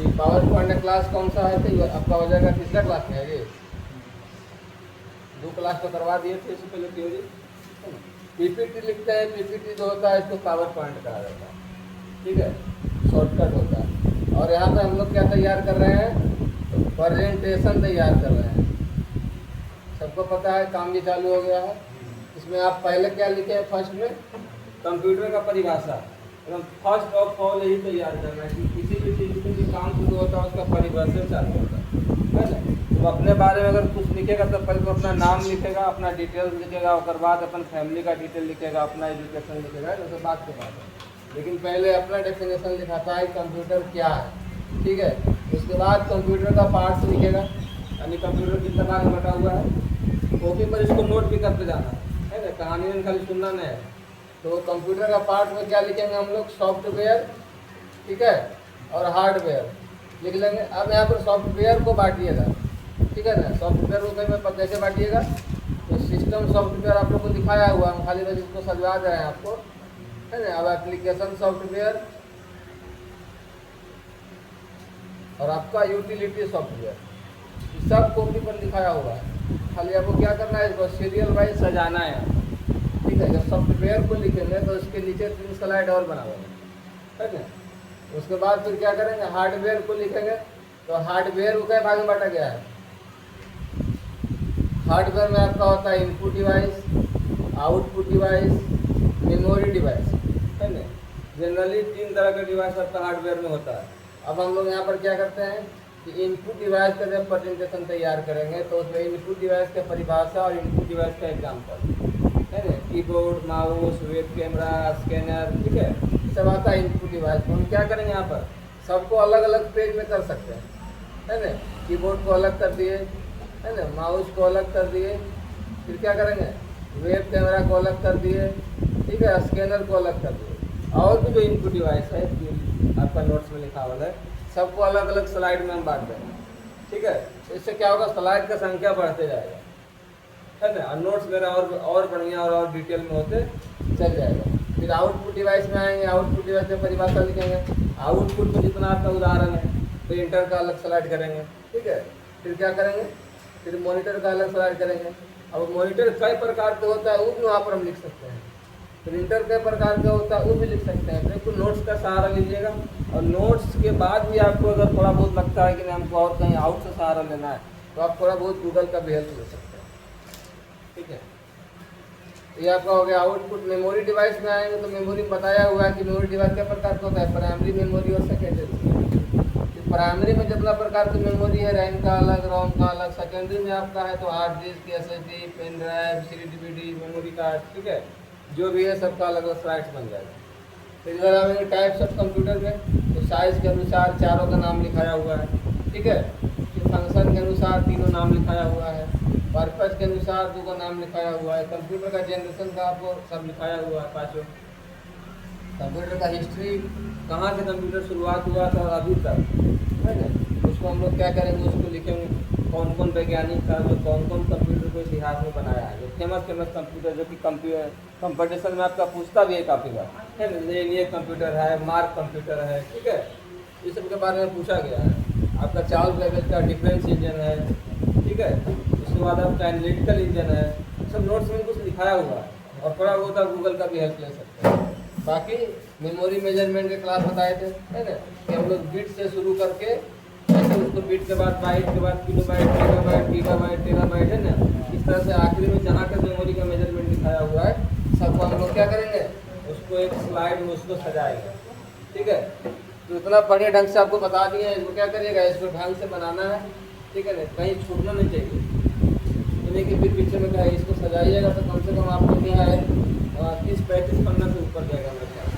ये power point class कौन सा है? तो आपका हो जाएगा तीसरा क्लास में है ये। 2 क्लास तो करवा दिए थे इससे पहले थ्योरी। पीपीटी लिखते हैं, पीपीटी जो होता है इसको पावर पॉइंट कहा जाता है, ठीक है, शॉर्टकट होता है। और यहाँ पे हम लोग क्या तैयार कर रहे हैं? तो प्रेजेंटेशन तैयार कर रहे हैं। सबको पता है, काम भी चालू हो गया है। इसमें आप पहले क्या लिखे हैं? फर्स्ट में कंप्यूटर का परिभाषा, एकदम फर्स्ट ऑफ ऑल यही तैयार करना है कि किसी भी चीज़ में जो काम शुरू होता है उसका परिभाषा चालू होता है ना। तो अपने बारे में अगर कुछ लिखेगा तो पहले तो अपना नाम लिखेगा, अपना डिटेल्स लिखेगा, उसके बाद अपन फैमिली का डिटेल लिखेगा, अपना एजुकेशन लिखेगा, जैसे बात के बात है। लेकिन पहले अपना डेफिनेशन लिखाता है कंप्यूटर क्या है, ठीक है। उसके बाद कंप्यूटर का पार्ट्स लिखेगा, यानी कंप्यूटर कितना भाग में बटा हुआ है। कॉपी पर इसको नोट भी करते जाना है ना, कहानी में खाली सुनना नहीं है। तो कंप्यूटर का पार्ट में क्या लिखेंगे हम लोग? सॉफ्टवेयर, ठीक है, और हार्डवेयर लिख लेंगे। अब यहाँ पर सॉफ्टवेयर को बांटिएगा, ठीक है ना। सॉफ्टवेयर को कैसे बांटिएगा? तो सिस्टम सॉफ्टवेयर आप लोग को दिखाया हुआ, हम खाली बस इसको सजवा दे रहे हैं आपको, है ना। अब एप्लीकेशन सॉफ्टवेयर और आपका यूटिलिटी सॉफ्टवेयर, सब कॉपी पर दिखाया हुआ है। खाली आपको क्या करना है? इसको सीरियल वाइज सजाना है, ठीक है। जब सॉफ्टवेयर को लिखेंगे तो इसके नीचे 3 स्लाइड और बना हुआ है ना। उसके बाद फिर क्या करेंगे? हार्डवेयर को लिखेंगे। तो हार्डवेयर को क्या भाग में बांटा गया है? हार्डवेयर में आपका होता है input device, output device, memory device, है ना। जनरली 3 तरह का डिवाइस आपका हार्डवेयर में होता है। अब हम लोग यहाँ पर क्या करते हैं कि इनपुट डिवाइस का जब प्रेजेंटेशन तैयार करेंगे तो उसमें इनपुट डिवाइस का परिभाषा और इनपुट डिवाइस का एग्जाम्पल, है ना। Keyboard, mouse, web camera, scanner, ठीक है, सब आता है इनपुट डिवाइस। तो हम क्या करेंगे यहाँ पर? सबको अलग अलग पेज में कर सकते हैं, है ना। कीबोर्ड को अलग कर दिए, है ना, माउस को अलग कर दिए, फिर क्या करेंगे? वेब कैमरा को अलग कर दिए, ठीक है, स्कैनर को अलग कर दिए, और भी जो इनपुट डिवाइस है आपका नोट्स में लिखा हुआ है, सबको अलग अलग स्लाइड में हम बांट देंगे, ठीक है। तो इससे क्या होगा? स्लाइड का संख्या बढ़ते जाएगा, है ना। नोट्स मेरा और बढ़िया और डिटेल में होते चल जाएगा। फिर आउटपुट डिवाइस में आएंगे, आउटपुट डिवाइस में परिभाषा लिखेंगे। आउटपुट में जितना आपका उदाहरण है प्रिंटर का अलग स्लाइड करेंगे, ठीक है। फिर क्या करेंगे? फिर मॉनिटर का अलग स्लाइड करेंगे। अब मॉनिटर कई प्रकार का होता है वो भी वहाँ पर हम लिख सकते हैं। प्रिंटर कई प्रकार का होता है वो भी लिख सकते हैं। बिल्कुल नोट्स का सहारा लीजिएगा, और नोट्स के बाद भी आपको अगर थोड़ा बहुत लगता है कि नहीं हमको और कहीं आउट से सहारा लेना है तो आप थोड़ा बहुत गूगल का भी हेल्प ले सकते हैं, ठीक है। ये आपका हो गया आउटपुट। मेमोरी डिवाइस में आएंगे तो मेमोरी में बताया हुआ है कि मेमोरी डिवाइस क्या प्रकार का होता है? प्राइमरी मेमोरी और सेकेंडरी। प्राइमरी में जितना प्रकार की मेमोरी है, रैम का अलग, रोम का अलग। सेकेंडरी में आपका है तो hard disk, SSD, pen drive, CD DVD, memory card, ठीक है, जो भी है सबका अलग अलग स्लाइड्स बन जाएगा। फिर इधर आएंगे टाइप्स ऑफ कंप्यूटर में, तो साइज़ के अनुसार चारों का नाम लिखाया हुआ है, ठीक है। फिर फंक्शन के अनुसार 3 नाम लिखाया हुआ है, पर्पज़ के अनुसार 2 का नाम लिखाया हुआ है, कंप्यूटर का जनरेशन का आपको सब लिखाया हुआ है 5। कंप्यूटर का हिस्ट्री, कहाँ से कंप्यूटर शुरुआत हुआ था और अभी तक, है ना, उसको हम लोग क्या करेंगे? उसको लिखेंगे। कौन कौन वैज्ञानिक था जो कौन कौन कंप्यूटर को इतिहास में बनाया है, जो फेमस कंप्यूटर, जो कि कंपटीशन में आपका पूछता भी है काफ़ी बार, है ना। ये कंप्यूटर है, मार्क कंप्यूटर है, ठीक है, ये सब के बारे में पूछा गया है। आपका चार्ल्स बेबेज का डिफेंस इंजन है, ठीक है। उसके बाद आपका एनालिटिकल इंजन है। सब नोट्स में कुछ लिखाया हुआ है, और थोड़ा बहुत आप गूगल का भी हेल्प ले सकते हैं। बाकी मेमोरी मेजरमेंट के क्लास बताए थे, है ना, कि हम लोग बिट से शुरू करके ऐसे उसको बिट के बाद बाइट के बाद किलोबाइट, मेगाबाइट, गीगाबाइट, टेराबाइट, है ना, इस तरह से आखिरी में जहाँ तक मेमोरी का मेजरमेंट दिखाया हुआ है सबको हम लोग क्या करेंगे? उसको एक स्लाइड में उसको सजाएंगे, ठीक है। तो इतना बढ़िया ढंग से आपको बता दिए हैं। इसको क्या करिएगा? इसको ढंग से बनाना है, ठीक है ना, कहीं छूटना नहीं चाहिए। यानी कि फिर पीछे में क्या है, इसको सजाइएगा तो कम से कम आपको क्या है 30-35 पन्ना से ऊपर जाएगा मेरे ख्याल,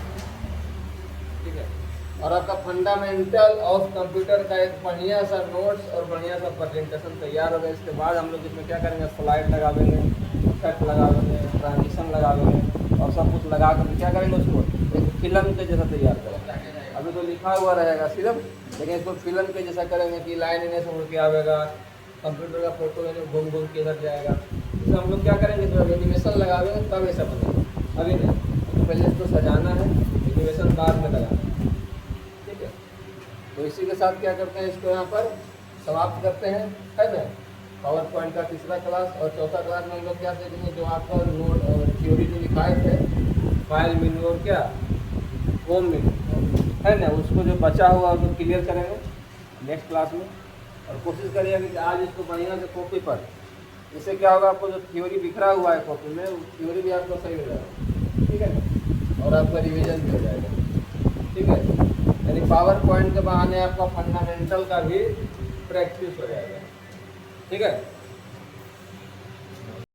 ठीक है। और आपका फंडामेंटल ऑफ कंप्यूटर का एक बढ़िया सा नोट्स और बढ़िया सा प्रेजेंटेशन तैयार होगा। इसके बाद हम लोग इसमें क्या करेंगे? स्लाइड लगा देंगे, इफेक्ट लगा देंगे, ट्रांजिशन लगा देंगे, और सब कुछ लगा कर क्या करेंगे? उसको एक फिल्म के जैसा तैयार करेंगे। अभी तो लिखा हुआ रहेगा सिर्फ, लेकिन इसको फिल्म के जैसा करेंगे कि लाइन इन्हें से उड़ के आवेगा, कंप्यूटर का फोटो इन्हें घूम घूम के इधर जाएगा। तो हम लोग क्या करेंगे? तो एनिमेशन लगावेंगे तब ऐसा बनेगा, अभी नहीं। तो पहले इसको सजाना है, एनिमेशन बाद में लगाना है, ठीक है। तो इसी के साथ क्या करते हैं, इसको यहाँ पर समाप्त करते हैं, है ना। पावर पॉइंट का तीसरा क्लास और चौथा क्लास में हम लोग क्या सीखेंगे, जो आपका नोट थ्योरी जो लिखाए थे, फाइल मेनू और क्या होम मेनू, है ना, उसको जो बचा हुआ उसको क्लियर करेंगे नेक्स्ट क्लास में। और कोशिश करिएगा कि आज इसको बढ़िया से कॉपी पर, इससे क्या होगा, आपको जो थ्योरी बिखरा हुआ है कॉपी में, वो थ्योरी भी आपको सही हो जाएगा, ठीक है ना, और आपका रिवीजन भी हो जाएगा, ठीक है। यानी पावर पॉइंट के बहाने आपका फंडामेंटल का भी प्रैक्टिस हो जाएगा, ठीक है।